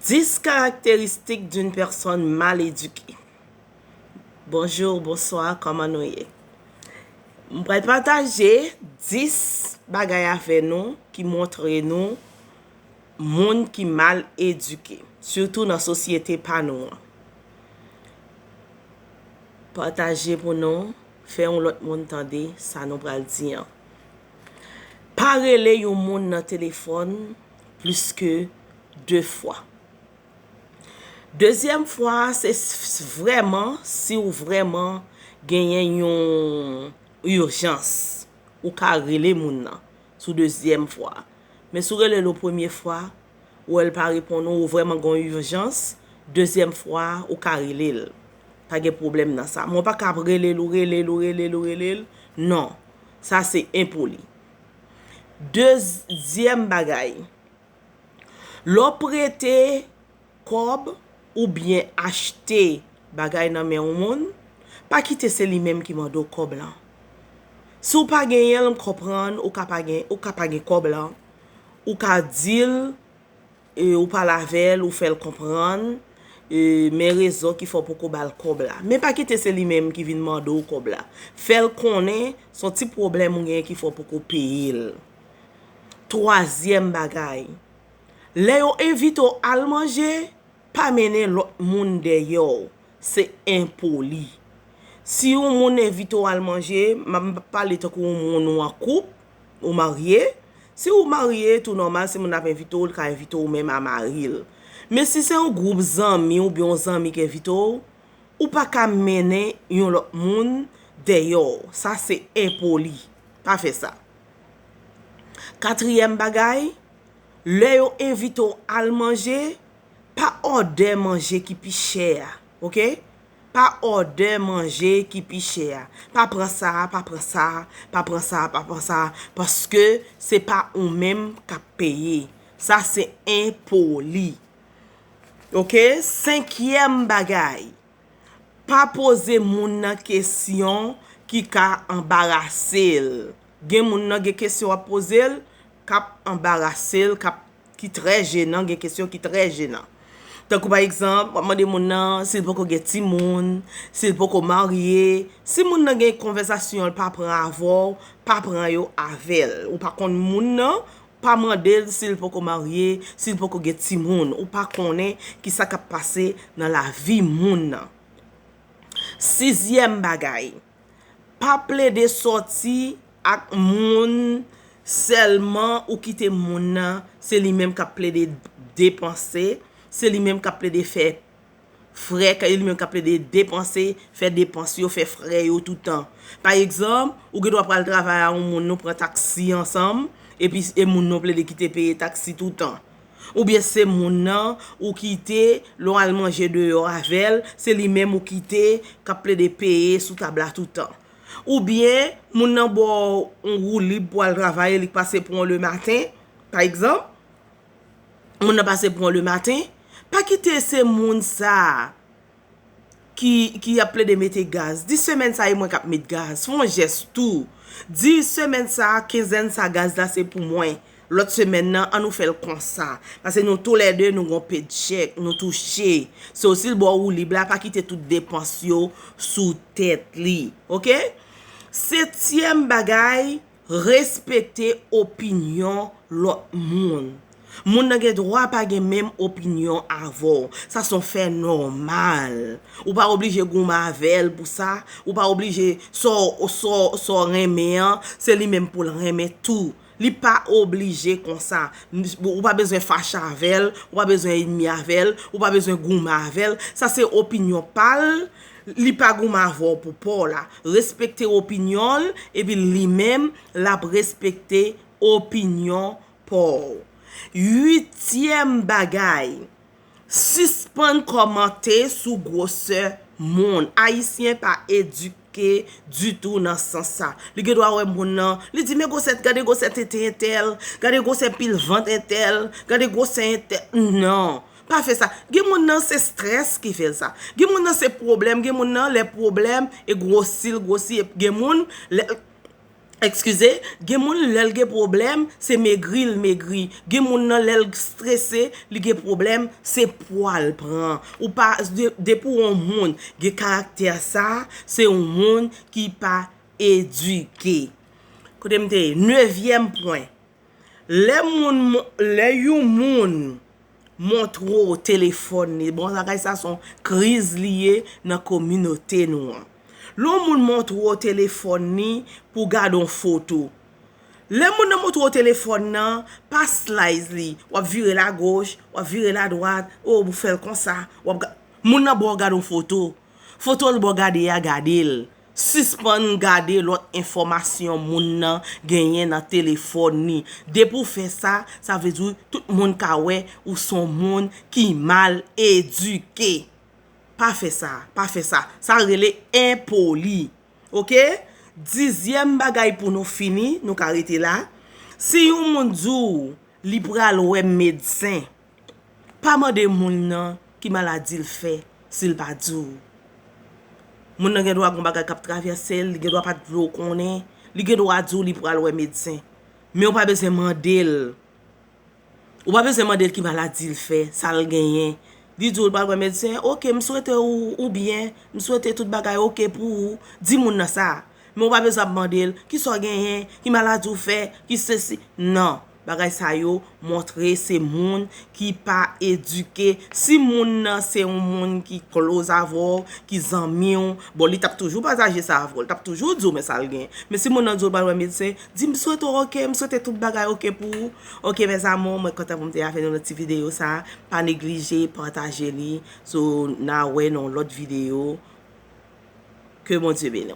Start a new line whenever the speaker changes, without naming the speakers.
10 caractéristiques d'une personne mal éduquée. Bonjour, bonsoir, comment nous y est? Je vais partager 10 bagages avec nous qui montrent nous monde qui mal éduqué, surtout dans la société pas nous. Partager pour nous, faire l'autre monde entendre, ça nous va le dire. Parler yon monde dans téléphone plus que 2 fois. Deuxième fois, c'est vraiment si ou vraiment gagner une urgence ou ka rele moun nan sous deuxième fois. Mais sous rele la première fois ou elle pas répondre ou vraiment une urgence, deuxième fois ou ka rele. Pas de problème dans ça. Moi pas ka rele. Non. Ça c'est impoli. Deuxième bagaille. L'on prêter cob ou bien acheter bagay nan men ou moun, pas quitter c'est lui-même qui mando cob là. Si ou pas gagner, on comprendre ou ka pa gen cob là, ou ka dil ou pas lavel ou faire comprendre mes raisons qu'il faut pour ko bal cob là. Mais pas quitter c'est lui-même qui vient mando cob là. Faire connaît son petit problème ou gen qu'il faut pour ko payer. Troisième bagay. Le yo invite ou al manger, pas mener l'autre monde dehors. C'est impoli. Si ou moun invite ou al manger, m'a parler tant ou moun ou en couple ou marié. Si ou marié, tout normal, si moun a invite ou, ka invite ou même à marier. Mais si c'est un groupe zami ou bien zami qui invite ou pas ka mener yon l'autre monde dehors. Ça c'est impoli. Pas fait ça. Quatrième bagay, le yo invite ou al manger, pas order manger qui pi cher, OK? Pas order manger qui pi cher. Pas prendre ça, parce que c'est pas ou même qui payer. Ça c'est impoli. OK? Cinquième bagay. Pas poser moun nan question qui ka embarrasser. Gen moun nan gen question à poser, kap embarrasser, qui très gênant, gen question qui très gênant. Donc par exemple, moi demander moun nan s'il faut ko gen ti moun, s'il faut ko marié, si moun nan gen conversation pas prend avant, pas prend yo avec, ou pas kon moun nan pas demander s'il faut ko marié, s'il faut ko gen ti moun, ou pas connaît qui ça ka passer dans la vie moun nan. Sixième bagay. Pas plaider sorti ak moun seulement ou quitter moun nan, c'est lui même qui plaider dépenser, c'est lui même qui plaider faire frais, c'est lui même qui plaider dépenser, faire dépenser, faire frais tout le temps. Par exemple, ou que doit prendre le travail à moun nou prend taxi ensemble et puis moun nou plaider quitter payer taxi tout le temps. Ou bien c'est moun nan ou quitter l'on al manger dehors avec, c'est lui même ou quitter qui plaider payer sous table tout le temps. Ou bien moun nan bo on roule libre pour aller travailler, il passer pour le matin par exemple. Moun nan passer pour le matin, pas quitter ces moun ça qui a plein de mettre gaz. 10 semaines ça et moi k'ap mettre gaz. Font geste tout. 10 semaines ça, 15 ça gaz là c'est pour moi. L'autre semaine nan, on nous fait comme ça parce que nous tous les deux nous gon paye chèque, nous toucher. C'est aussi le bo ou libre là pas quitter toute dépense yo sous tête li. OK? Septième bagay, respecter opinion l'autre monde. Moun nan gen droit pas gen même opinion avant. Ça son fait normal. Ou pas obligé gouma avec pour ça, ou pas obligé so remen, c'est lui même pour le remettre tout. Li pas obligé comme ça. Ou pas besoin fâcher avec, ou pas besoin ennemi avec, ou pas besoin gouma avec. Ça c'est opinion parle. Li pa gouma avò pour Paul là, respecter opinion et puis lui même la respecter opinion Paul. Huitième bagay, suspend commenter sous grosseur monde. Haïtien pas éduqué du tout dans ce sens ça. Li ge doit wè moun nan, li dit mais gosset gade gosset était tel, gade gosset pile vente tel, gade gosset tel. Non. Pas fait ça. Gen moun nan c'est stress qui fait ça. Gen moun nan c'est problème, gen moun nan les problèmes et grossir, gen moun Excusez, gen moun lèl gen problème, c'est maigri. Gen moun nan lèl stressé, li gen problème, c'est poil prend. Ou pas de pour un moun gen caractère ça, c'est un moun qui pas éduqué. Kote mte, 9e point. Le yon moun montre au téléphone ni, bon ça son crise liée dans communauté nous. L'on moun montre au téléphone ni pour garder une photo. Le moun nan montre au téléphone nan, pas slice li, ou virer la gauche, ou virer la droite, ou vous faire comme ça, moun nan bon garder une photo. Photo le bon garder ya garder. Suspend garder l'autre information moun nan genyen dans téléphone ni. De pour faire ça, ça veut dire tout moun ka wè ou son moun qui mal éduqué. Pas fait ça. Ça relè impoli. OK? 10e bagay pour nous fini, nous arrêter là. Si yon moun djou li pral wè médecin, pas mande moun nan qui maladie le fait s'il pas djou. Moun nan gen droit gon bagay kap traverser, li gen droit pas djou konnen, li gen droit djou li pral wè médecin. Mais on pas besoin mandel. Ou pas besoin mandel qui maladie le fait, ça le genyen. Di djou pral wè médecin, OK, me souhaite ou bien, me souhaite tout bagay OK pour ou. Di moun nan ça. Mais on pas besoin demander qui sont gagné, qui maladie ou fait, qui ceci. Non, bagay sa yo montrer c'est moun qui pas éduqué. Si moun nan c'est un moun qui close avant, qui zanmi on, bon li tap toujours partager ça avant, tap toujours dire mais ça le gain. Mais si moun nan dit ba médecin, dit me souhaite OK, me souhaite tout bagay OK pour. OK mes amours, moi content pour me faire une autre vidéo ça, pas négliger, partager li. So na ouais non l'autre vidéo. Que mon Dieu bénisse.